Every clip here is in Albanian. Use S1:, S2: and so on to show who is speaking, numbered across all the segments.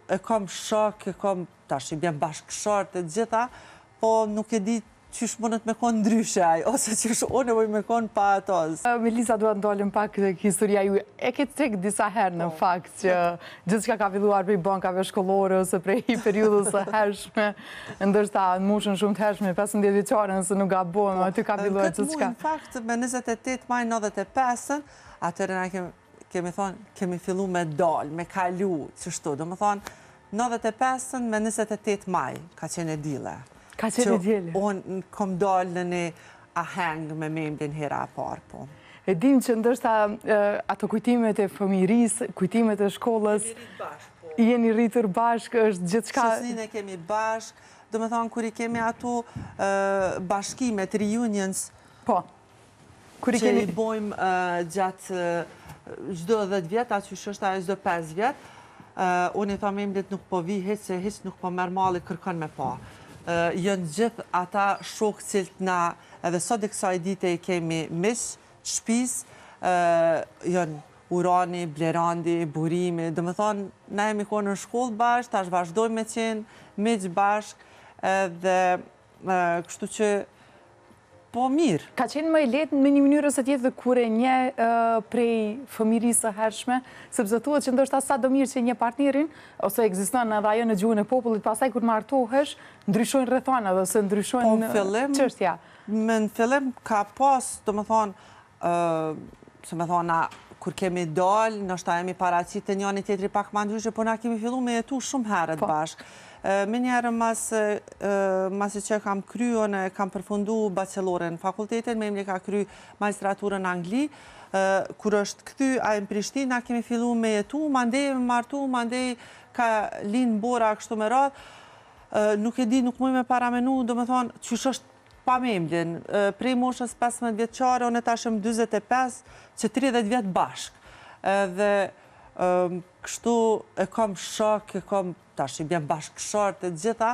S1: e kam shok, tash i bjem bashkëshort e gjitha, po nuk e di qysh mundet me konë ndryshe aj, ose qysh unë e me konë pa ato.
S2: Melisa, duhet ndollim pak historia ju. E ke tek disa herë në fakt që gjithçka ka filluar prej bankave shkollore ose prej periudhës së hershme, ndërsa në moshën shumë të hershme, 15 vjeçare se nuk gabon, aty ka filluar gjithçka.
S1: Në fakt, me 28 maj 95-ën, atëherë na kemi thonë, kemi fillu me dal, me kalu, qështu. Do më thonë, 95-ën me 28 maj, ka qenë e dile.
S2: Ka qenë e djele.
S1: Unë kom dalë në një aheng me memlin hera a parë, po.
S2: E dim që ndërsa ato kujtimet e fëmirisë, kujtimet e shkollës, jeni rritur bashkë, është gjithçka...
S1: Shoqërinë e kemi bashkë, do më thonë, kur i kemi ato bashkimet, reunions, që i bojmë gjatë gjdo 10 vjetë, atë që shështë ajo gjdo 5 vjetë, unë i tha memlit nuk po vi, hiç se hiç nuk po merë mali kërkon me pa. Jënë gjithë ata shokë cilët na, edhe sot e kësaj dite i kemi mish, shpis, jënë Urani, Blerandi, Burimi, dhe më thonë, na jemi konë në shkollë bashkë, tash vazhdojmë me qenë miq bashkë, dhe kështu që po mirë.
S2: Ka qenë më e lehtë në një mënyrë ose tjetër kur e nje prej fëmirisë së hershme, sepse thuhet që ndoshta sa do mirë që një partnerin, ose ekziston edhe ajo në gjuhën e popullit, pastaj kur martohesh, ndryshojnë rrethana ose ndryshojnë çështja.
S1: Në fillim ka pas, do më thonë, se më thona, kur kemi dalë, ndoshta jemi paraqitë të njëri tjetri pak më ndryshe, po na kemi filluar me jetu shumë herët bashkë. Me njerë masi që kam kryu, e kam përfundu bachelore në fakultetin, me ka kry magistraturën në Angli, kur është këty a në Prishtinë, na kemi fillu me jetu, mandej me martu, mandej ka linë bora kështu me radhë, nuk e di, nuk muj me paramenu, do me thonë, qysh është pa memlin, prej moshës 15 vjeçare, unë e tashëm 25, që 30 vjetë bashkë, dhe kështu e kam shok, tash i bjem bashkëshort e gjitha,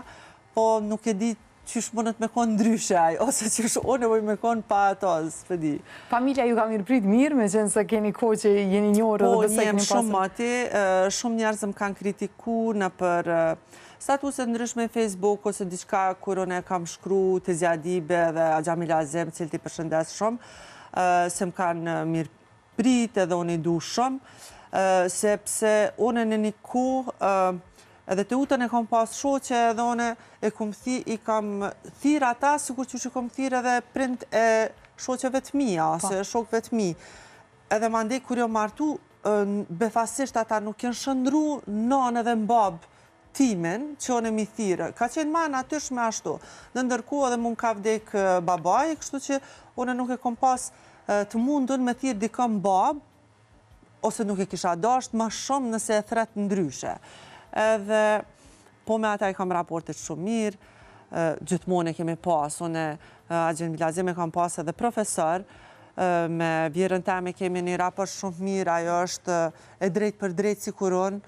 S1: po nuk e di qysh mundet me konë ndryshe aj, ose qysh unë e me konë pa ato, s'pedi.
S2: Familja ju ka mirëprit mirë, me qenë se keni kohë që jeni njërë dhe
S1: besë keni pasur? Po, shumë ati, shumë njerëz më kanë kritiku në për statuset ndryshme në Facebook, ose diçka kur unë e kam shkru të Zjadibe dhe Xhamil Azem, cilë ti përshëndes shumë, se më kanë mirëprit edhe unë i du shumë, sepse unë në një kohë, edhe të utën e kam pas shoqe edhe one i kam thirë ata, sikur që kam thirë edhe prind e shoqeve të mija, ose shokve të mi. Edhe ma ndej kur jo martu, befasisht ata nuk jenë shëndru non edhe mbab timin që one mi thirë. Ka qenë ma natyrshme ashtu. Në ndërku edhe mund ka vdek babaj, kështu që one nuk e kam pas të mundun me thirë dikëm bab, ose nuk e kisha dasht ma shumë nëse e thret ndryshe. Edhe po me ata i kam raportet shumë mirë, gjithmonë e kemi pas, unë Agjen Bilazim e kam pas edhe profesor, me vjerën teme kemi një raport shumë mirë, ajo është e drejt për drejt si kuron,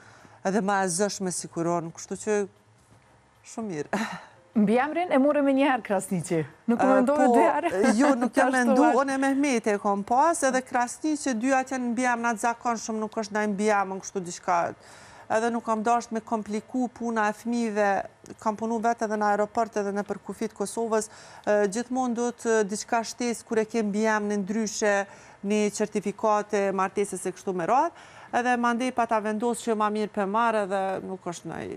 S1: edhe ma e zëshme si kuron, kështu që shumë mirë.
S2: Mbi emrin e more me njëherë Krasniqi, nuk më mendove dy herë?
S1: Jo, nuk jam mendu, unë e Mehmeti e kom pas, edhe Krasniqi, dy atje në mbi emrat zakon shumë, nuk është na mbi emën kështu diçka. Edhe nuk kam dasht me kompliku puna e fëmijëve, kam punu vetë edhe në aeroport edhe në për kufit Kosovës, gjithmonë do të diçka shtesë kur e kem mbi emrin ndryshe një certifikate, martesës e kështu me radhë, edhe mandej pa ta vendosë që ma mirë për marë edhe nuk është nëj